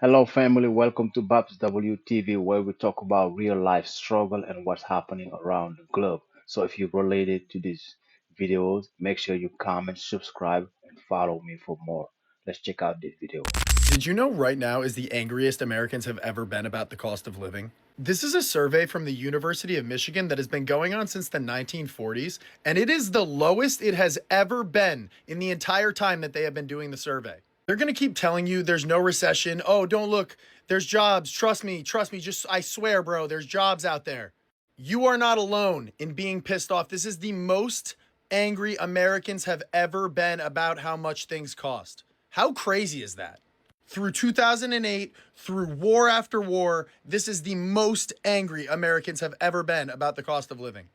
Hello, family. Welcome to BabsWTV, where we talk about real life struggle and what's happening around the globe. So, if you're related to these videos, make sure you comment, subscribe, and follow me for more. Let's check out this video. Did you know right now is the angriest Americans have ever been about the cost of living? This is a survey from the University of Michigan that has been going on since the 1940s, and it is the lowest it has ever been in the entire time that they have been doing the survey. They're going to keep telling you there's no recession. Oh, don't look, there's jobs. Trust me, just I swear, bro, there's jobs out there. You are not alone in being pissed off. This is the most angry Americans have ever been about how much things cost. How crazy is that? Through 2008, through war after war, this is the most angry Americans have ever been about the cost of living.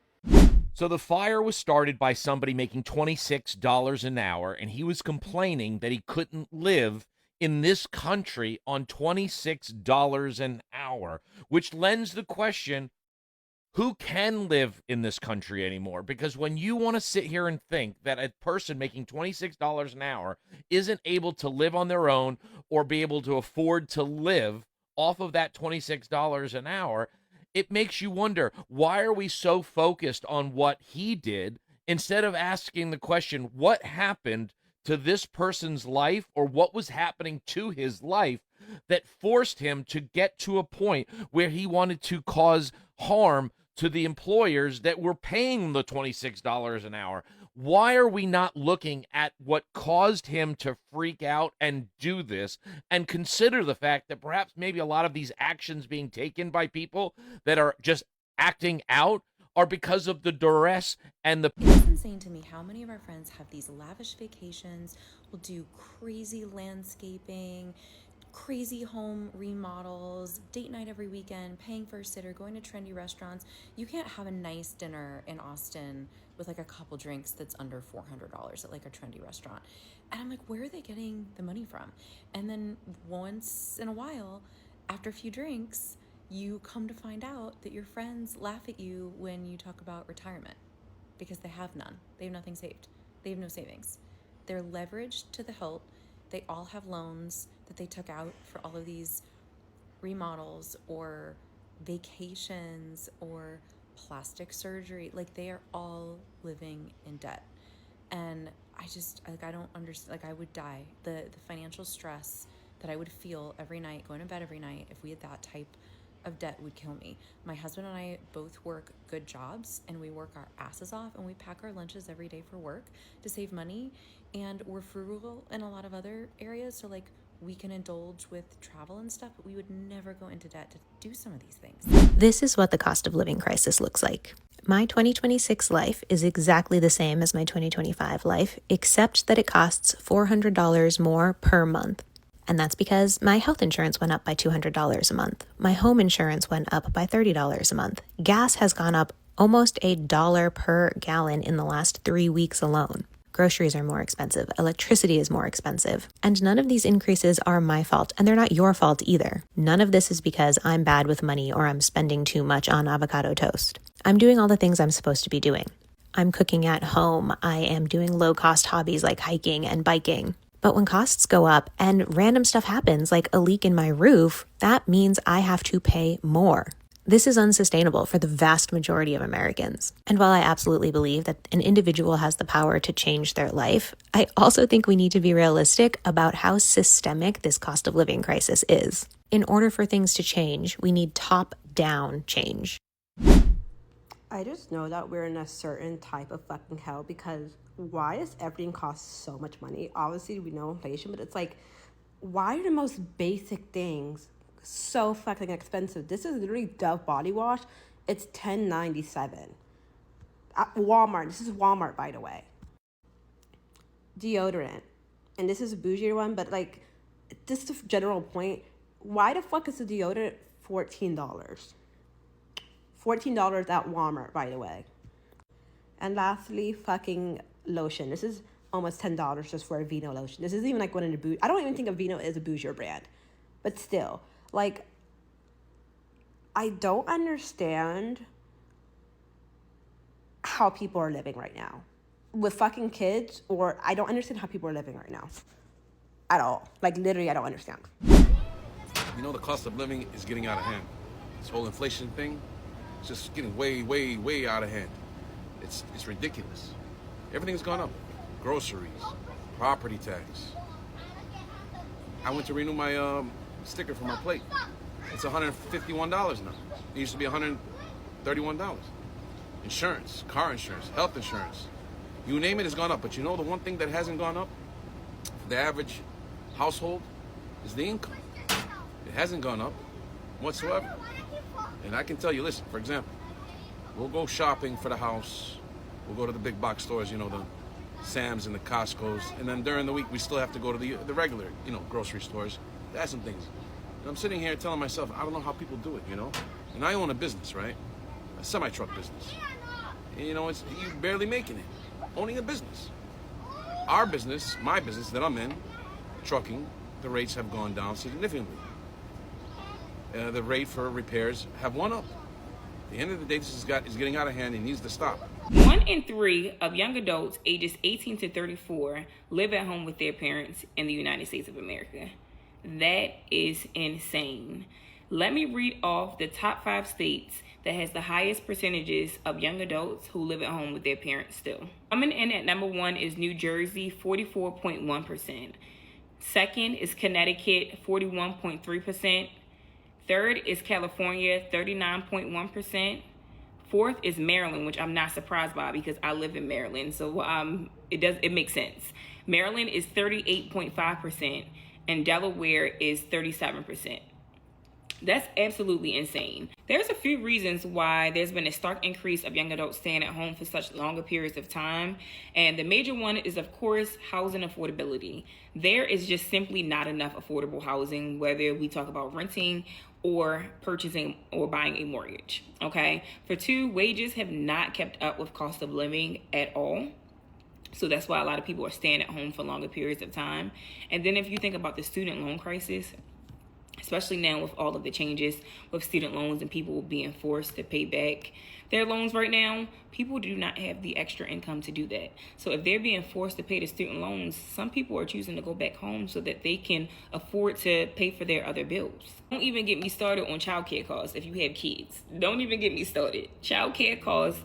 So the fire was started by somebody making $26 an hour, and he was complaining that he couldn't live in this country on $26 an hour, which lends the question, who can live in this country anymore? Because when you want to sit here and think that a person making $26 an hour isn't able to live on their own or be able to afford to live off of that $26 an hour, it makes you wonder, why are we so focused on what he did instead of asking the question, what happened to this person's life, or what was happening to his life that forced him to get to a point where he wanted to cause harm to the employers that were paying the $26 an hour? Why are we not looking at what caused him to freak out and do this, and consider the fact that perhaps maybe a lot of these actions being taken by people that are just acting out are because of the duress and the It's insane to me how many of our friends have these lavish vacations, will do crazy landscaping, crazy home remodels, date night every weekend, paying for a sitter, going to trendy restaurants. You can't have a nice dinner in Austin with like a couple drinks that's under $400 at like a trendy restaurant. And I'm like, where are they getting the money from? And then once in a while, after a few drinks, you come to find out that your friends laugh at you when you talk about retirement because they have none. They have nothing saved. They have no savings. They're leveraged to the hilt. They all have loans that they took out for all of these remodels or vacations or plastic surgery. Like, they are all living in debt. And I don't understand. Like, I would die. The financial stress that I would feel every night, going to bed every night, if we had that type of debt, would kill me. My husband and I both work good jobs, and we work our asses off, and we pack our lunches every day for work to save money, and we're frugal in a lot of other areas, so like we can indulge with travel and stuff, but we would never go into debt to do some of these things. This is what the cost of living crisis looks like. My 2026 life is exactly the same as my 2025 life, except that it costs $400 more per month. And that's because my health insurance went up by $200 a month. My home insurance went up by $30 a month. Gas has gone up almost $1 per gallon in the last 3 weeks alone. Groceries are more expensive. Electricity is more expensive. And none of these increases are my fault, and they're not your fault either. None of this is because I'm bad with money or I'm spending too much on avocado toast. I'm doing all the things I'm supposed to be doing. I'm cooking at home. I am doing low-cost hobbies like hiking and biking. But when costs go up and random stuff happens, like a leak in my roof, that means I have to pay more. This is unsustainable for the vast majority of Americans. And while I absolutely believe that an individual has the power to change their life, I also think we need to be realistic about how systemic this cost of living crisis is. In order for things to change, we need top-down change. I just know that we're in a certain type of fucking hell because why does everything cost so much money? Obviously, we know inflation, but it's like, why are the most basic things so fucking expensive? This is literally Dove body wash. It's $10.97 at Walmart. This is Walmart, by the way. Deodorant, and this is a bougier one, but like, just a general point. Why the fuck is the deodorant $14? $14 at Walmart, by the way. And lastly, fucking lotion. This is almost $10 just for a Vino lotion. This isn't even like one of the I don't even think a Vino is a bougier brand. But still, like, I don't understand how people are living right now with fucking kids, or I don't understand how people are living right now at all. Like, literally, I don't understand. You know, the cost of living is getting out of hand. This whole inflation thing is just getting way, way, way out of hand. It's ridiculous. Everything's gone up. Groceries, property tax. I went to renew my sticker for my plate. It's $151 now. It used to be $131. Insurance, car insurance, health insurance. You name it has gone up. But you know the one thing that hasn't gone up for the average household is the income. It hasn't gone up whatsoever. And I can tell you, listen, for example, we'll go shopping for the house. We'll go to the big box stores, you know, the Sam's and the Costco's. And then during the week, we still have to go to the regular, you know, grocery stores. That's some things. And I'm sitting here telling myself, I don't know how people do it, you know? And I own a business, right? A semi-truck business. And, you know, you're barely making it. Owning a business. Our business, my business that I'm in, trucking, the rates have gone down significantly. The rate for repairs have went up. At the end of the day, this is getting out of hand and needs to stop. 1 in 3 of young adults ages 18 to 34 live at home with their parents in the United States of America. That is insane. Let me read off the top 5 states that has the highest percentages of young adults who live at home with their parents still. Coming in at number 1 is New Jersey, 44.1%. Second is Connecticut, 41.3%. Third is California, 39.1%. Fourth is Maryland, which I'm not surprised by because I live in Maryland, so it makes sense. Maryland is 38.5%, and Delaware is 37%. That's absolutely insane. There's a few reasons why there's been a stark increase of young adults staying at home for such longer periods of time. And the major one is, of course, housing affordability. There is just simply not enough affordable housing, whether we talk about renting or purchasing or buying a mortgage, okay? For 2, wages have not kept up with cost of living at all. So that's why a lot of people are staying at home for longer periods of time. And then if you think about the student loan crisis, especially now with all of the changes with student loans and people being forced to pay back their loans right now, people do not have the extra income to do that. So if they're being forced to pay the student loans, some people are choosing to go back home so that they can afford to pay for their other bills. Don't even get me started on childcare costs if you have kids. Don't even get me started. Childcare costs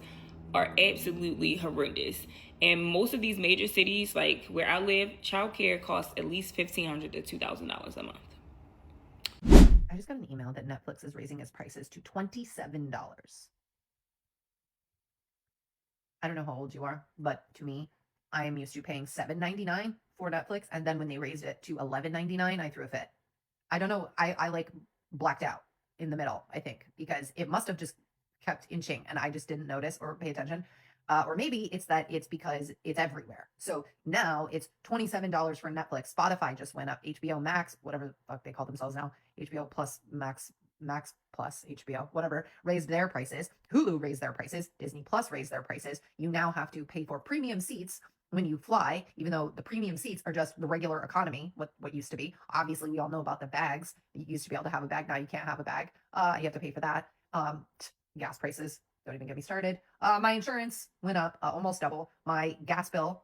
are absolutely horrendous. And most of these major cities, like where I live, childcare costs at least $1,500 to $2,000 a month. I just got an email that Netflix is raising its prices to $27. I don't know how old you are, but to me, I am used to paying $7.99 for Netflix, and then when they raised it to $11.99, I threw a fit. I don't know, I like blacked out in the middle, I think, because it must have just kept inching, and I just didn't notice or pay attention. Or maybe it's because it's everywhere. So now it's $27 for Netflix. Spotify just went up. HBO Max, whatever the fuck they call themselves now, HBO Plus Max Plus HBO, whatever, raised their prices. Hulu raised their prices. Disney Plus raised their prices. You now have to pay for premium seats when you fly, even though the premium seats are just the regular economy, what used to be. Obviously, we all know about the bags. You used to be able to have a bag. Now you can't have a bag. You have to pay for that. Gas prices. Don't even get me started. My insurance went up almost double. My gas bill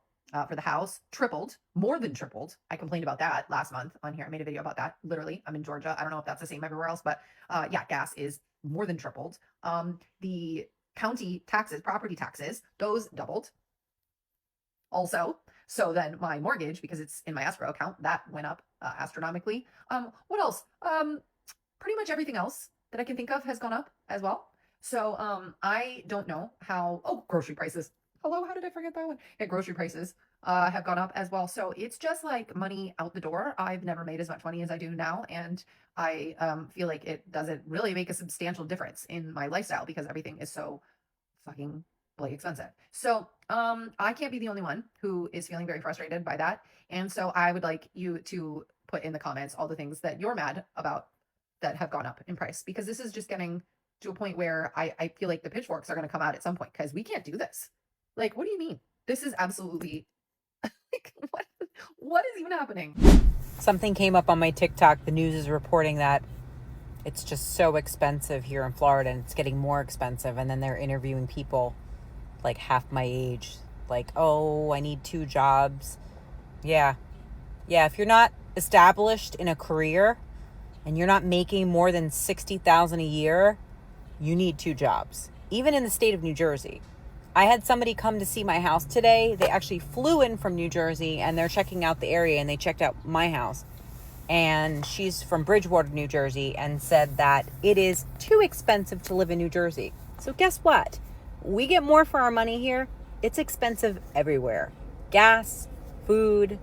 for the house tripled, more than tripled. I complained about that last month on here. I made a video about that. Literally, I'm in Georgia. I don't know if that's the same everywhere else, but yeah, gas is more than tripled. The county taxes, property taxes, those doubled also. So then my mortgage, because it's in my escrow account, that went up astronomically. What else? Pretty much everything else that I can think of has gone up as well. So I don't know how, grocery prices. Hello, how did I forget that one? Yeah, grocery prices have gone up as well. So it's just like money out the door. I've never made as much money as I do now. And I feel like it doesn't really make a substantial difference in my lifestyle because everything is so fucking bloody expensive. So I can't be the only one who is feeling very frustrated by that. And so I would like you to put in the comments all the things that you're mad about that have gone up in price, because this is just getting to a point where I feel like the pitchforks are going to come out at some point because we can't do this. Like, what do you mean? This is absolutely like, what is even happening? Something came up on my TikTok. The news is reporting that it's just so expensive here in Florida and it's getting more expensive. And then they're interviewing people like half my age, like, oh, I need 2 jobs. Yeah. If you're not established in a career and you're not making more than $60,000 a year, you need 2 jobs. Even in the state of New Jersey. I had somebody come to see my house today. They actually flew in from New Jersey, and they're checking out the area, and they checked out my house. And she's from Bridgewater, New Jersey, and said that it is too expensive to live in New Jersey. So guess what? We get more for our money here. It's expensive everywhere. Gas, food,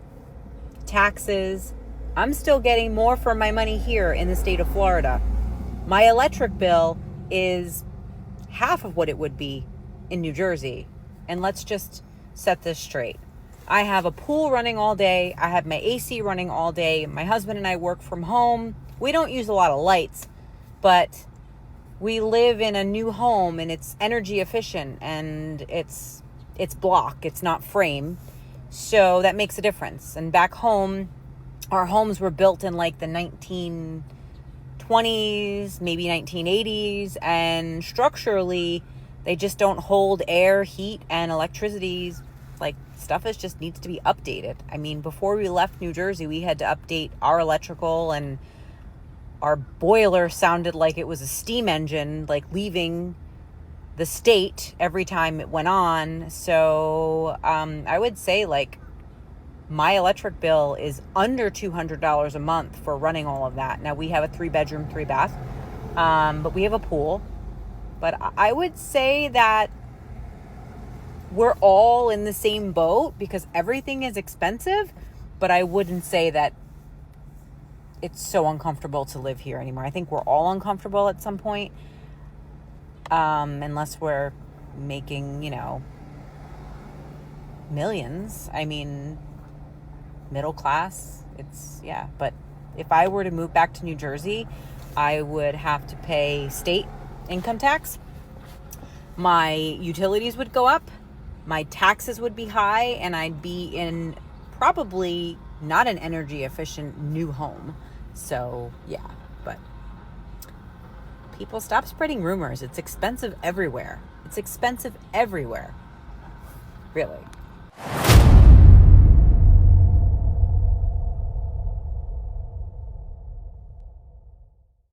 taxes. I'm still getting more for my money here in the state of Florida. My electric bill is half of what it would be in New Jersey. And let's just set this straight. I have a pool running all day. I have my AC running all day. My husband and I work from home. We don't use a lot of lights, but we live in a new home, and it's energy efficient, and it's block. It's not frame. So that makes a difference. And back home, our homes were built in like the 1920s, maybe 1980s, and structurally they just don't hold air, heat, and electricity. Like, stuff just needs to be updated. I mean, before we left New Jersey, we had to update our electrical, and our boiler sounded like it was a steam engine, like leaving the state every time it went on. So I would say, like, my electric bill is under $200 a month for running all of that. Now, we have a 3-bedroom, 3-bath, but we have a pool. But I would say that we're all in the same boat because everything is expensive, but I wouldn't say that it's so uncomfortable to live here anymore. I think we're all uncomfortable at some point, unless we're making, millions. I mean, middle class, but if I were to move back to New Jersey, I would have to pay state income tax. My utilities would go up. My taxes would be high, and I'd be in probably not an energy efficient new home. So yeah, but people, stop spreading rumors. It's expensive everywhere. Really.